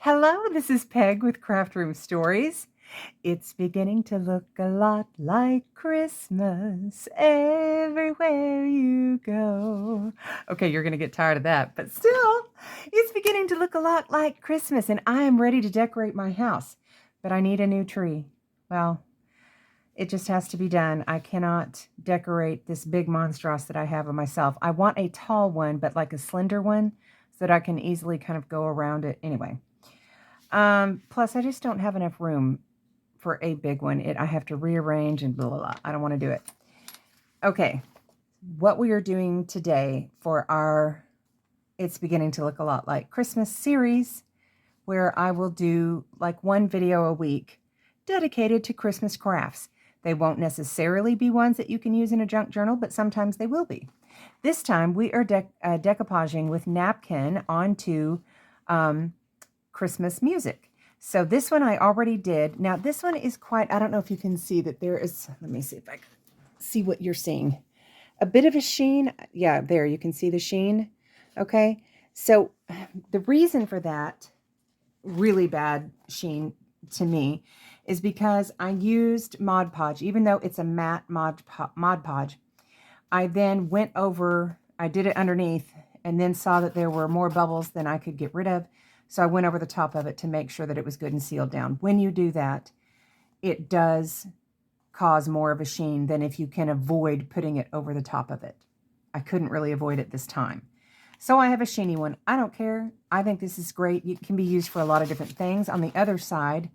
Hello, this is Peg with Craft Room Stories. It's beginning to look a lot like Christmas everywhere you go. Okay, you're going to get tired of that, but still, it's beginning to look a lot like Christmas, and I am ready to decorate my house. But I need a new tree. Well, it just has to be done. I cannot decorate this big monstrous that I have of myself. I want a tall one, but like a slender one, so that I can easily kind of go around it. Anyway. Plus I just don't have enough room for a big one. I have to rearrange and blah, blah, blah. I don't want to do it. Okay. What we are doing today for our It's Beginning to Look a Lot Like Christmas series, where I will do like one video a week dedicated to Christmas crafts. They won't necessarily be ones that you can use in a junk journal, but sometimes they will be. This time we are decoupaging with napkin onto Christmas music. So this one I already did. Now this one is quite, I don't know if you can see that there is, let me see if I can see what you're seeing. A bit of a sheen. Yeah, there you can see the sheen. Okay. So the reason for that really bad sheen to me is because I used Mod Podge, even though it's a matte Mod Podge. I then went over, I did it underneath and then saw that there were more bubbles than I could get rid of. So I went over the top of it to make sure that it was good and sealed down. When you do that, it does cause more of a sheen than if you can avoid putting it over the top of it. I couldn't really avoid it this time. So I have a sheeny one. I don't care. I think this is great. It can be used for a lot of different things. On the other side,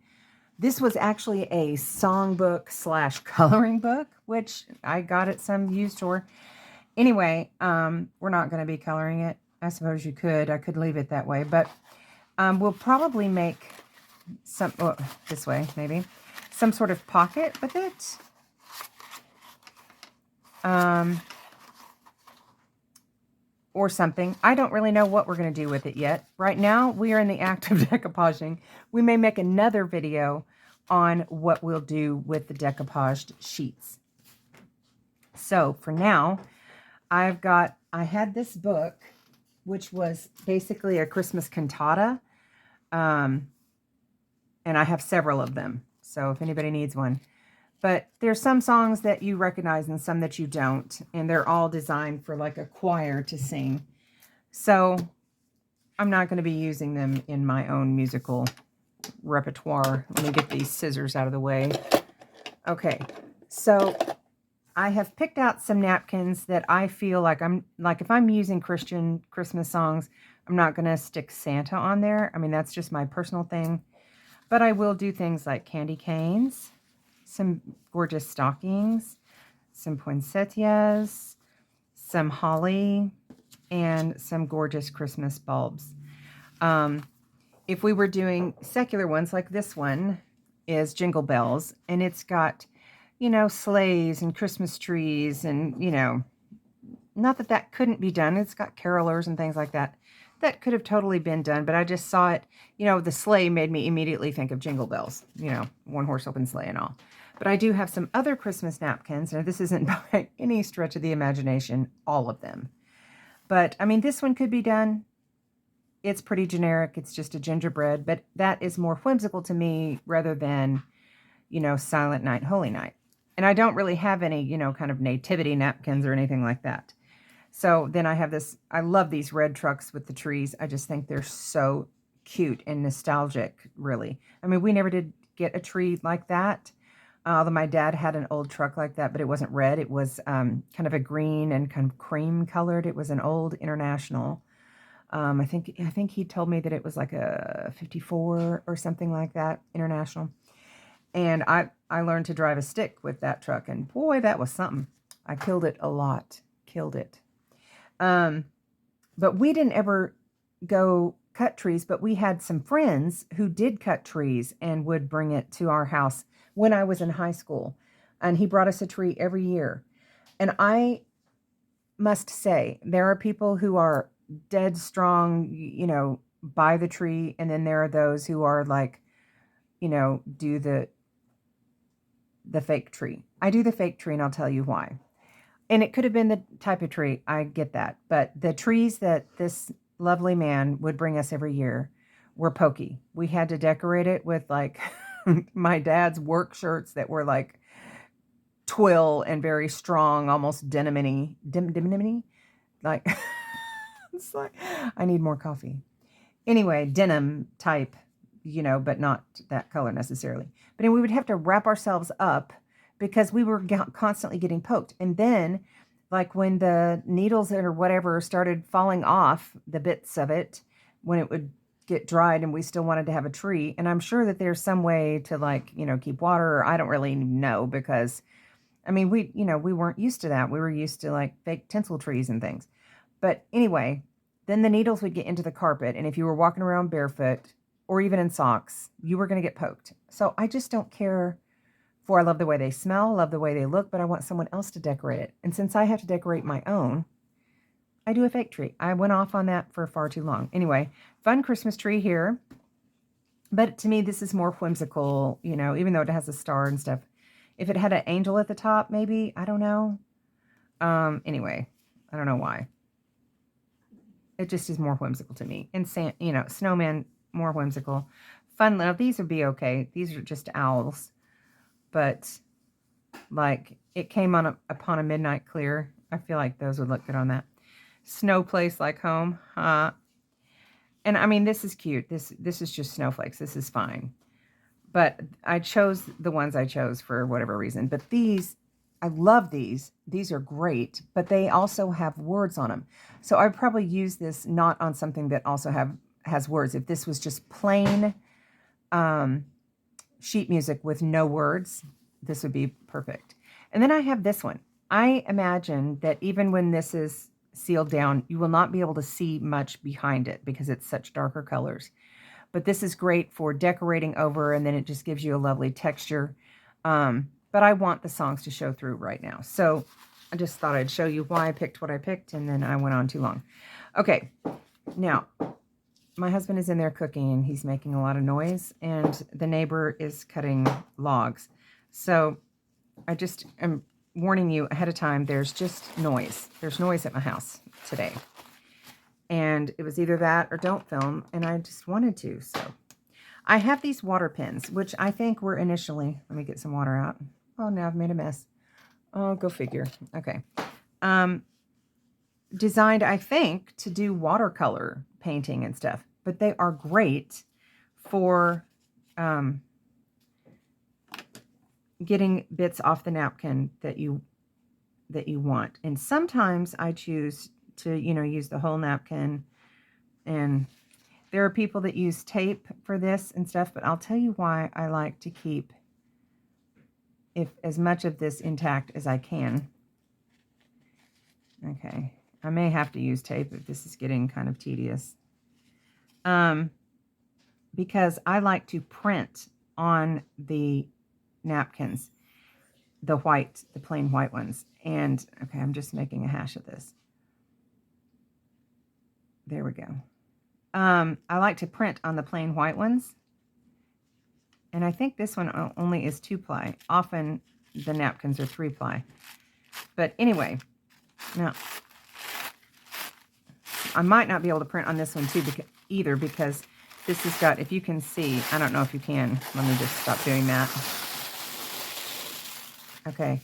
this was actually a songbook / coloring book, which I got at some used store. Anyway, we're not going to be coloring it. I suppose you could. I could leave it that way, but we'll probably make some, this way maybe, some sort of pocket with it. Or something. I don't really know what we're going to do with it yet. Right now, we are in the act of decoupaging. We may make another video on what we'll do with the decoupaged sheets. So for now, I had this book, which was basically a Christmas cantata. And I have several of them. So if anybody needs one. But there's some songs that you recognize and some that you don't. And they're all designed for like a choir to sing. So I'm not going to be using them in my own musical repertoire. Let me get these scissors out of the way. Okay. So I have picked out some napkins that I feel like if I'm using Christian Christmas songs, I'm not going to stick Santa on there. I mean, that's just my personal thing. But I will do things like candy canes, some gorgeous stockings, some poinsettias, some holly, and some gorgeous Christmas bulbs. If we were doing secular ones, like this one is Jingle Bells, and it's got, sleighs and Christmas trees and, not that that couldn't be done. It's got carolers and things like that. That could have totally been done, but I just saw it, the sleigh made me immediately think of Jingle Bells, one horse open sleigh and all. But I do have some other Christmas napkins. Now, this isn't by any stretch of the imagination, all of them. But, I mean, this one could be done. It's pretty generic. It's just a gingerbread. But that is more whimsical to me rather than, Silent Night, Holy Night. And I don't really have any, kind of nativity napkins or anything like that. So then I have this. I love these red trucks with the trees. I just think they're so cute and nostalgic, really. I mean, we never did get a tree like that. Although my dad had an old truck like that, but it wasn't red. It was kind of a green and kind of cream colored. It was an old International. I think he told me that it was like a 54 or something like that, International. And I learned to drive a stick with that truck, and boy, that was something. I killed it a lot. Killed it. But we didn't ever go cut trees, but we had some friends who did cut trees and would bring it to our house when I was in high school. And he brought us a tree every year. And I must say, there are people who are dead strong, by the tree. And then there are those who are like, do the fake tree. I do the fake tree, and I'll tell you why. And it could have been the type of tree. I get that. But the trees that this lovely man would bring us every year were pokey. We had to decorate it with like my dad's work shirts that were like twill and very strong, almost denim-y, like it's like I need more coffee. Anyway, denim type, but not that color necessarily. But anyway, we would have to wrap ourselves up because we were constantly getting poked. And then, like when the needles or whatever started falling off, the bits of it, when it would get dried and we still wanted to have a tree. And I'm sure that there's some way to like, keep water, or I don't really know because, I mean, we weren't used to that. We were used to like fake tinsel trees and things. But anyway, then the needles would get into the carpet. And if you were walking around barefoot or even in socks, you were going to get poked. So I just don't care I love the way they smell, love the way they look, but I want someone else to decorate it. And since I have to decorate my own, I do a fake tree. I went off on that for far too long. Anyway, fun Christmas tree here. But to me, this is more whimsical, even though it has a star and stuff. If it had an angel at the top, maybe, I don't know. Anyway, I don't know why. It just is more whimsical to me. And, snowman, more whimsical. Fun. Now, these would be okay. These are just owls. But, like, it came upon a midnight clear. I feel like those would look good on that. Snow place like home. And, I mean, this is cute. This is just snowflakes. This is fine. But I chose the ones I chose for whatever reason. But these, I love these. These are great. But they also have words on them. So I'd probably use this not on something that also has words. If this was just plain sheet music with no words, this would be perfect. And then I have this one. I imagine that even when this is sealed down, you will not be able to see much behind it because it's such darker colors. But this is great for decorating over, and then it just gives you a lovely texture. But I want the songs to show through right now. So I just thought I'd show you why I picked what I picked, and then I went on too long. Okay, now my husband is in there cooking, and he's making a lot of noise, and the neighbor is cutting logs. So I just am warning you ahead of time, there's just noise. There's noise at my house today. And it was either that or don't film, and I just wanted to. So I have these water pens, which I think were initially, let me get some water out. Oh, now I've made a mess. Oh, go figure. Okay. Designed, I think, to do watercolor painting and stuff, but they are great for getting bits off the napkin that you want. And sometimes I choose to, use the whole napkin, and there are people that use tape for this and stuff, but I'll tell you why I like to keep as much of this intact as I can. Okay, I may have to use tape if this is getting kind of tedious. Because I like to print on the napkins, the plain white ones. And, okay, I'm just making a hash of this. There we go. I like to print on the plain white ones. And I think this one only is 2-ply. Often the napkins are 3-ply. But anyway, now, I might not be able to print on this one too either, because this has got, if you can see, I don't know if you can. Let me just stop doing that. Okay.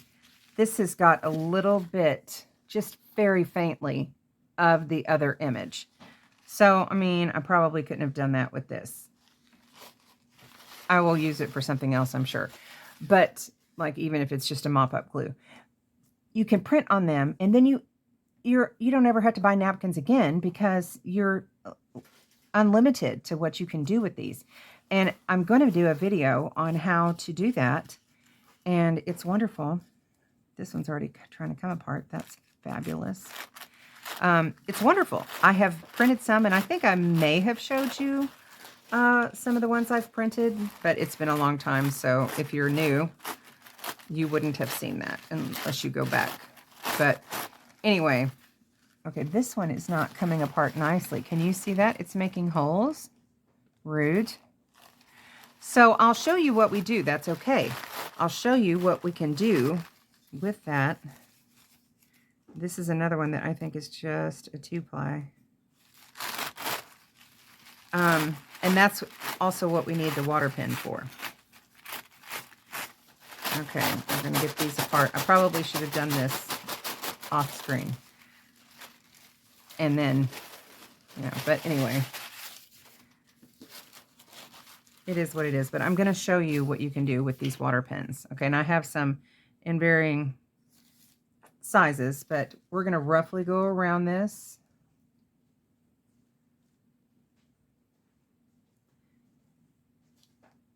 This has got a little bit, just very faintly, of the other image. So, I mean, I probably couldn't have done that with this. I will use it for something else, I'm sure. But, like, even if it's just a mop-up glue, you can print on them, and then you don't ever have to buy napkins again, because you're unlimited to what you can do with these. And I'm going to do a video on how to do that, and it's wonderful. This one's already trying to come apart. That's fabulous. It's wonderful. I have printed some, and I think I may have showed you some of the ones I've printed, but it's been a long time, so if you're new, you wouldn't have seen that unless you go back. But anyway, okay, this one is not coming apart nicely. Can you see that? It's making holes. Rude. So I'll show you what we do. That's okay. I'll show you what we can do with that. This is another one that I think is just a 2-ply. And that's also what we need the water pen for. Okay, we're going to get these apart. I probably should have done this off screen. And then, but anyway. It is what it is. But I'm going to show you what you can do with these water pens. Okay, and I have some in varying sizes, but we're going to roughly go around this.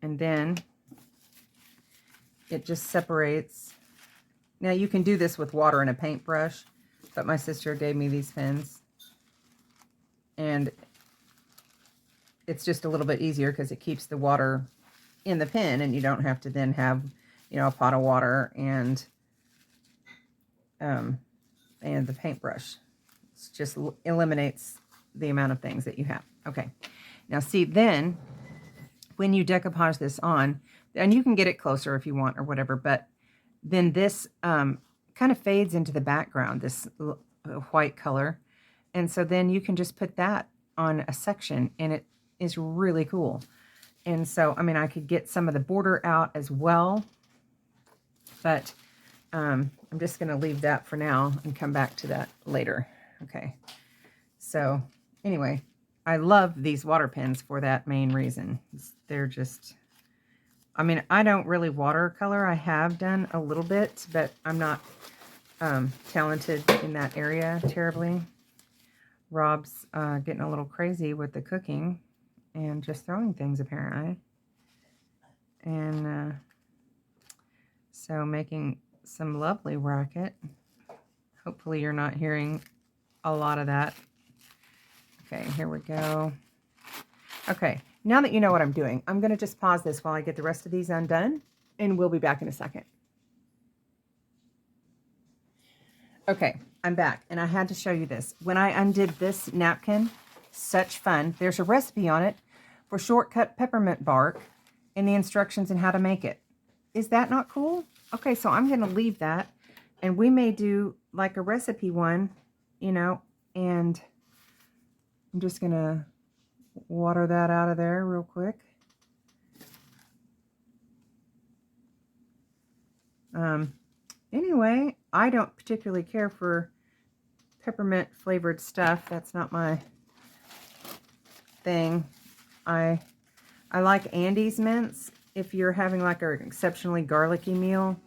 And then it just separates. Now you can do this with water and a paintbrush, but my sister gave me these pens. And it's just a little bit easier because it keeps the water in the pen and you don't have to then have, a pot of water and the paintbrush. It just eliminates the amount of things that you have. Okay. Now see, then when you decoupage this on, and you can get it closer if you want or whatever, but then this kind of fades into the background, this white color. And so then you can just put that on a section and it is really cool. And so, I mean, I could get some of the border out as well, but I'm just going to leave that for now and come back to that later. Okay. So anyway, I love these water pens for that main reason. They're just, I mean, I don't really watercolor. I have done a little bit, but I'm not talented in that area terribly. Rob's getting a little crazy with the cooking and just throwing things apparently. And so making some lovely racket. Hopefully you're not hearing a lot of that. Okay, here we go. Okay, now that you know what I'm doing, I'm going to just pause this while I get the rest of these undone, and we'll be back in a second. Okay, I'm back, and I had to show you this. When I undid this napkin, such fun. There's a recipe on it for shortcut peppermint bark and the instructions on how to make it. Is that not cool? Okay, so I'm going to leave that, and we may do like a recipe one, and I'm just going to water that out of there real quick. Anyway, I don't particularly care for peppermint flavored stuff. That's not my thing. I like Andy's mints. If you're having like an exceptionally garlicky meal,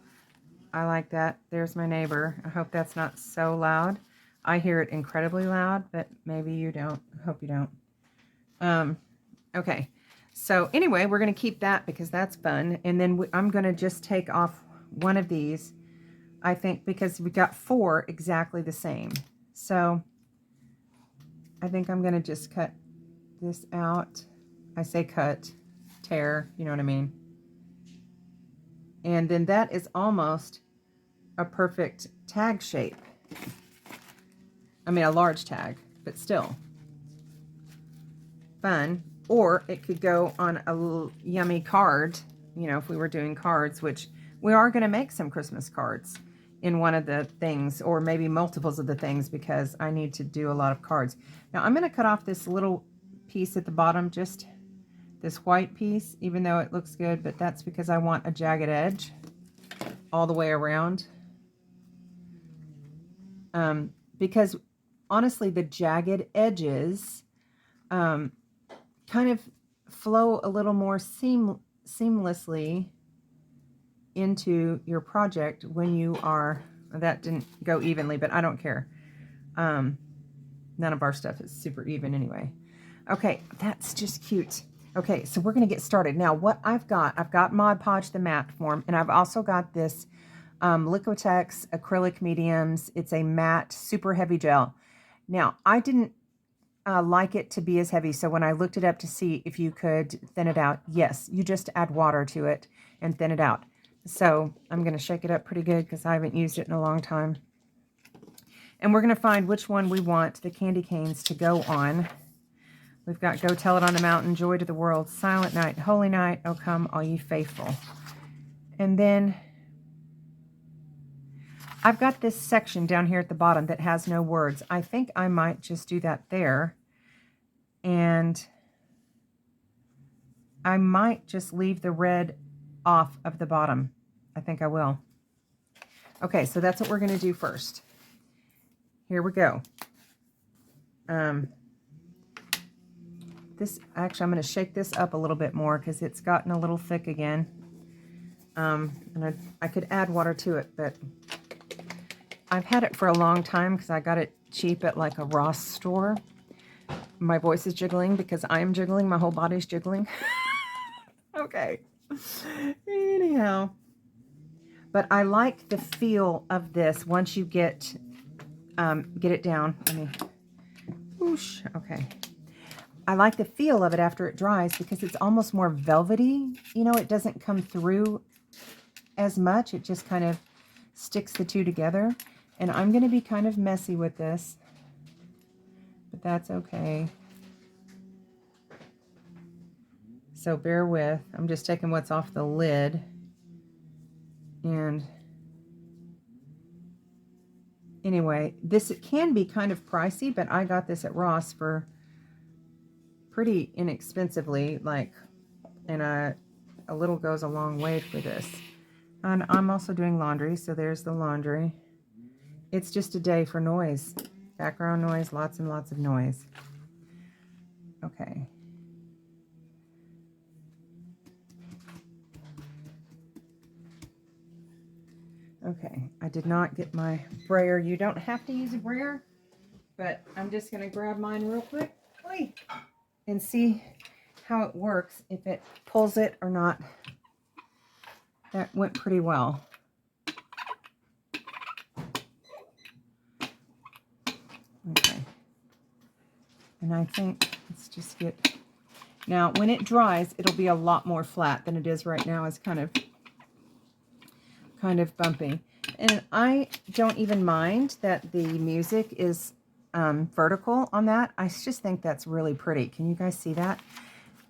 I like that. There's my neighbor. I hope that's not so loud. I hear it incredibly loud, but maybe you don't. I hope you don't. Okay. So anyway, we're going to keep that because that's fun. And then I'm going to just take off one of these, I think, because we got 4 exactly the same. So I think I'm going to just cut this out. I say cut, tear, you know what I mean? And then that is almost a perfect tag shape. I mean, a large tag, but still fun. Or it could go on a little yummy card, if we were doing cards, which we are going to make some Christmas cards in one of the things, or maybe multiples of the things, because I need to do a lot of cards. Now I'm going to cut off this little piece at the bottom, just this white piece, even though it looks good, but that's because I want a jagged edge all the way around. Because honestly, the jagged edges kind of flow a little more seamlessly into your project when you are, that didn't go evenly, but I don't care. None of our stuff is super even anyway. Okay, that's just cute. Okay, so we're going to get started. Now, what I've got Mod Podge the matte form, and I've also got this Liquitex acrylic mediums. It's a matte, super heavy gel. Now, I didn't like it to be as heavy, so when I looked it up to see if you could thin it out, yes, you just add water to it and thin it out. So I'm going to shake it up pretty good because I haven't used it in a long time. And we're going to find which one we want the candy canes to go on. We've got Go Tell It on the Mountain, Joy to the World, Silent Night, Holy Night, Oh Come All Ye Faithful. And then I've got this section down here at the bottom that has no words. I think I might just do that there. And I might just leave the red off of the bottom. I think I will. Okay, so that's what we're going to do first. Here we go. Actually, I'm going to shake this up a little bit more because it's gotten a little thick again. And I could add water to it, but I've had it for a long time because I got it cheap at like a Ross store. My voice is jiggling because I'm jiggling. My whole body's jiggling. Okay. Anyhow. But I like the feel of this once you get it down. Let me, whoosh, okay. I like the feel of it after it dries because it's almost more velvety. You know, it doesn't come through as much. It just kind of sticks the two together. And I'm going to be kind of messy with this, but that's okay. So bear with. I'm just taking what's off the lid. And anyway, this can be kind of pricey, but I got this at Ross for pretty inexpensively, and a little goes a long way for this. And I'm also doing laundry, so there's the laundry. It's just a day for noise. Background noise, lots and lots of noise. Okay. Okay, I did not get my brayer. You don't have to use a brayer, but I'm just going to grab mine real quick and see how it works, if it pulls it or not. That went pretty well. Okay. And I think, let's just get, now when it dries, it'll be a lot more flat than it is right now. It's kind of bumpy. And I don't even mind that the music is vertical on that. I just think that's really pretty. Can you guys see that?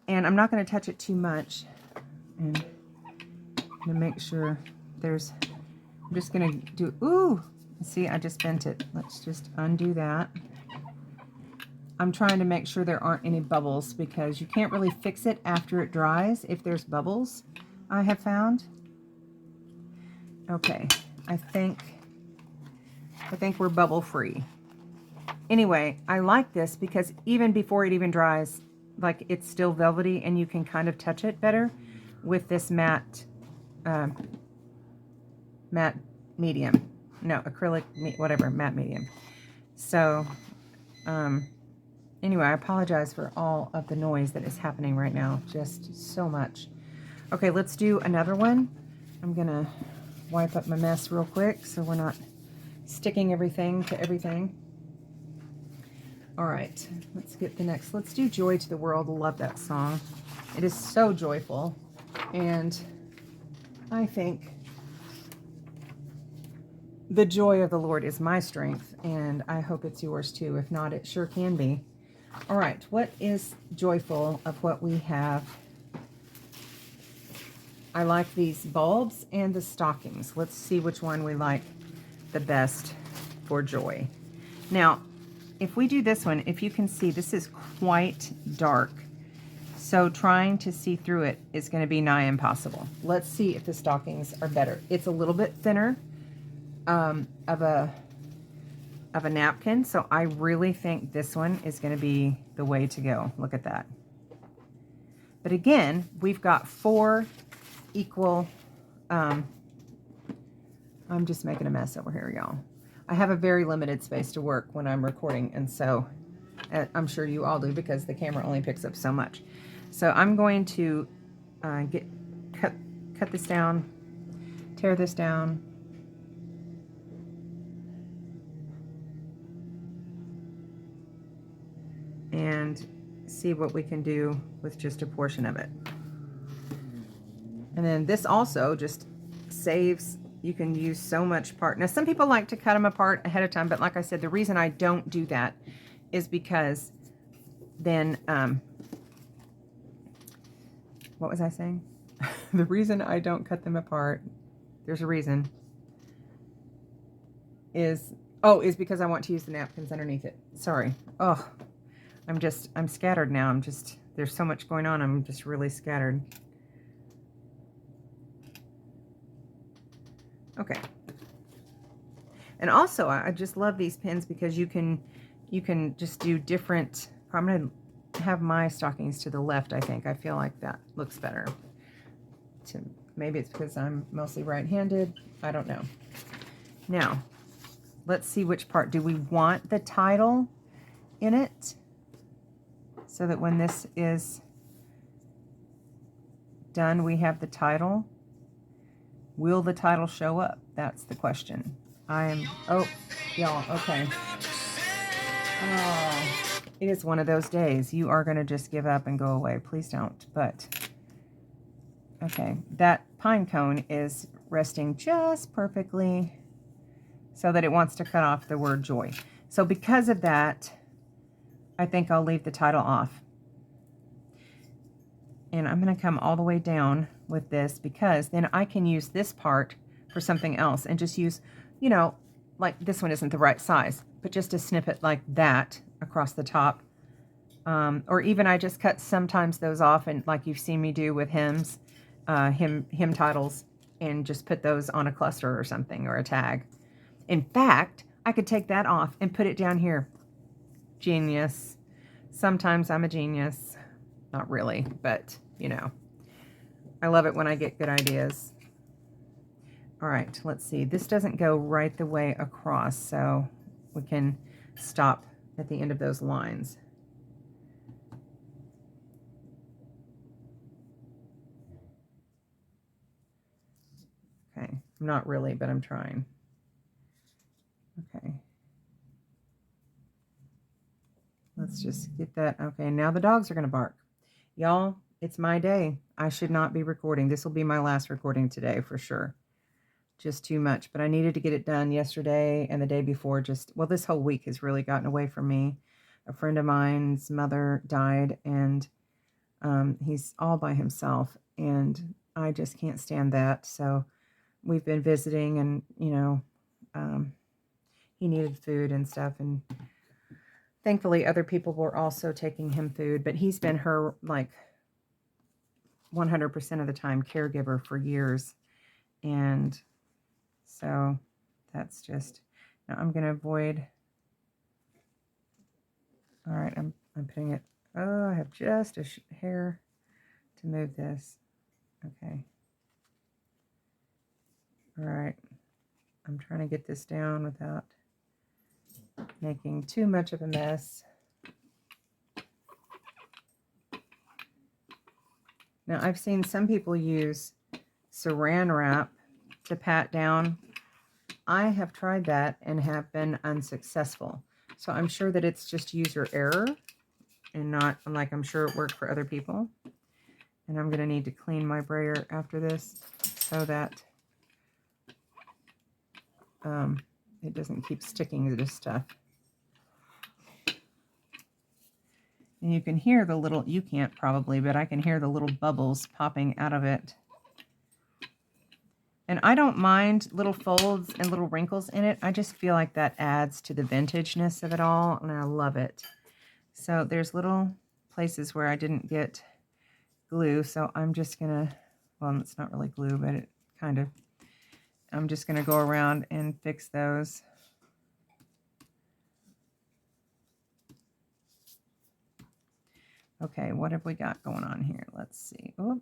And I'm not going to touch it too much. And to make sure there's, I'm just going to do, ooh, see, I just bent it. Let's just undo that. I'm trying to make sure there aren't any bubbles because you can't really fix it after it dries if there's bubbles, I have found. Okay, I think we're bubble free. Anyway, I like this because even before it even dries, like, it's still velvety and you can kind of touch it better with this matte medium. No, acrylic, whatever, matte medium. So, anyway, I apologize for all of the noise that is happening right now. Just so much. Okay, let's do another one. I'm going to wipe up my mess real quick so we're not sticking everything to everything. All right, let's get the next. Let's do Joy to the World. I love that song. It is so joyful. And I think the joy of the Lord is my strength, and I hope it's yours too. If not, it sure can be. All right, what is joyful of what we have? I like these bulbs and the stockings. Let's see which one we like the best for joy. Now, if we do this one, if you can see, this is quite dark. So trying to see through it is going to be nigh impossible. Let's see if the stockings are better. It's a little bit thinner of a napkin, so I really think this one is going to be the way to go. Look at that. But again, we've got 4 equal, I'm just making a mess over here, y'all. I have a very limited space to work when I'm recording, and so I'm sure you all do because the camera only picks up so much. So I'm going to cut this down, tear this down, and see what we can do with just a portion of it. And then this also just saves, you can use so much part. Now, some people like to cut them apart ahead of time, but like I said, the reason I don't do that is because then, what was I saying? The reason I don't cut them apart, there's a reason, is because I want to use the napkins underneath it. Sorry. Oh, I'm scattered now. I'm just There's so much going on, I'm just really scattered. Okay. And also, I just love these pins because you can just do different. I'm going to have my stockings to the left, I think. I feel like that looks better. Maybe it's because I'm mostly right-handed. I don't know. Now, let's see which part. Do we want the title in it? So that when this is done, we have the title. Will the title show up? That's the question. Oh, y'all, okay. Oh, it is one of those days. You are going to just give up and go away. Please don't. But, okay, that pine cone is resting just perfectly so that it wants to cut off the word joy. So because of that, I think I'll leave the title off. And I'm going to come all the way down with this because then I can use this part for something else and just use, you know, like this one isn't the right size, but just a snippet like that across the top. Or even I just cut sometimes those off, and like you've seen me do with hymns, hymn titles, and just put those on a cluster or something, or a tag. In fact, I could take that off and put it down here. Genius. Sometimes I'm a genius. Not really, but you know, I love it when I get good ideas. All right, let's see. This doesn't go right the way across, so we can stop at the end of those lines. Okay, not really, but I'm trying. Okay. Let's just get that. Okay, now the dogs are going to bark. Y'all, it's my day. I should not be recording. This will be my last recording today for sure. Just too much, but I needed to get it done yesterday and the day before. Well, this whole week has really gotten away from me. A friend of mine's mother died, and he's all by himself, and I just can't stand that. So we've been visiting, and, you know, he needed food and stuff, and thankfully other people were also taking him food, but he's been her, like, 100% of the time caregiver for years. And so that's just, now I'm going to avoid. All right, I'm putting it, oh, I have just a hair to move this. Okay. All right. I'm trying to get this down without making too much of a mess. Now, I've seen some people use saran wrap to pat down. I have tried that and have been unsuccessful. So I'm sure that it's just user error and not, like, I'm sure it worked for other people. And I'm going to need to clean my brayer after this so that it doesn't keep sticking to this stuff. And you can hear the little, you can't probably, but I can hear the little bubbles popping out of it. And I don't mind little folds and little wrinkles in it. I just feel like that adds to the vintageness of it all, and I love it. So there's little places where I didn't get glue, so I'm just going to, well, it's not really glue, but it kind of, I'm just going to go around and fix those. Okay, what have we got going on here? Let's see. Oop.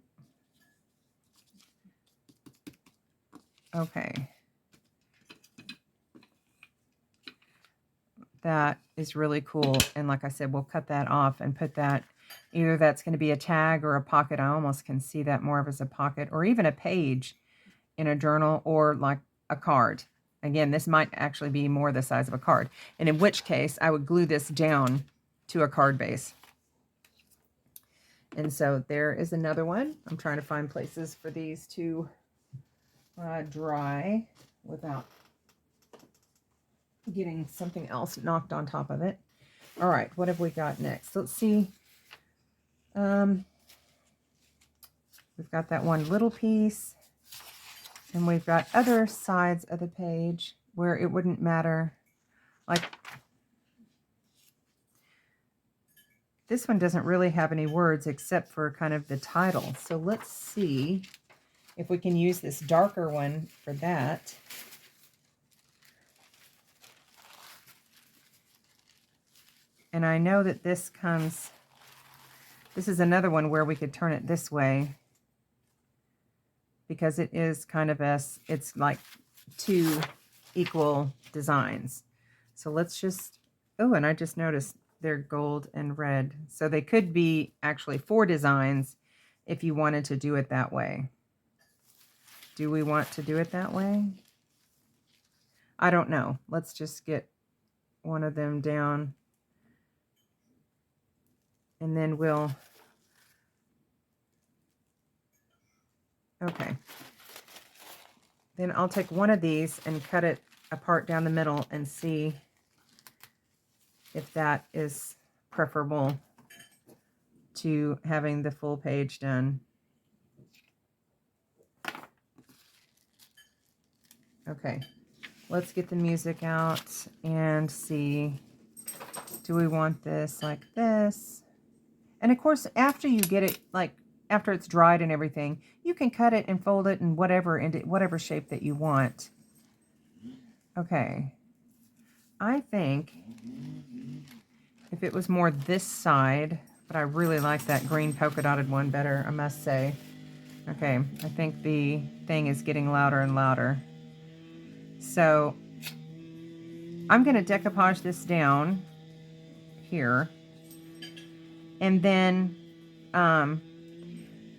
Okay. That is really cool. And like I said, we'll cut that off and put that, either that's going to be a tag or a pocket. I almost can see that more of as a pocket, or even a page in a journal, or like a card. Again, this might actually be more the size of a card. And in which case, I would glue this down to a card base. And so there is another one. I'm trying to find places for these to dry without getting something else knocked on top of it. All right, what have we got next? Let's see. We've got that one little piece, and we've got other sides of the page where it wouldn't matter. Like This one doesn't really have any words except for kind of the title. So let's see if we can use this darker one for that. And I know that this is another one where we could turn it this way, because it is kind of it's like two equal designs. So let's just, oh, and I just noticed they're gold and red. So they could be actually 4 designs if you wanted to do it that way. Do we want to do it that way? I don't know. Let's just get one of them down. And then we'll, okay. Then I'll take one of these and cut it apart down the middle and see if that is preferable to having the full page done. Okay, let's get the music out and see, do we want this like this? And of course, after you get it, like after it's dried and everything, you can cut it and fold it and whatever into whatever shape that you want. Okay, I think if it was more this side, but I really like that green polka dotted one better, I must say. Okay, I think the thing is getting louder and louder. So I'm going to decoupage this down here. And then I'm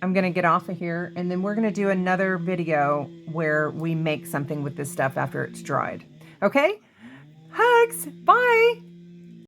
going to get off of here. And then we're going to do another video where we make something with this stuff after it's dried. Okay? Hugs! Bye!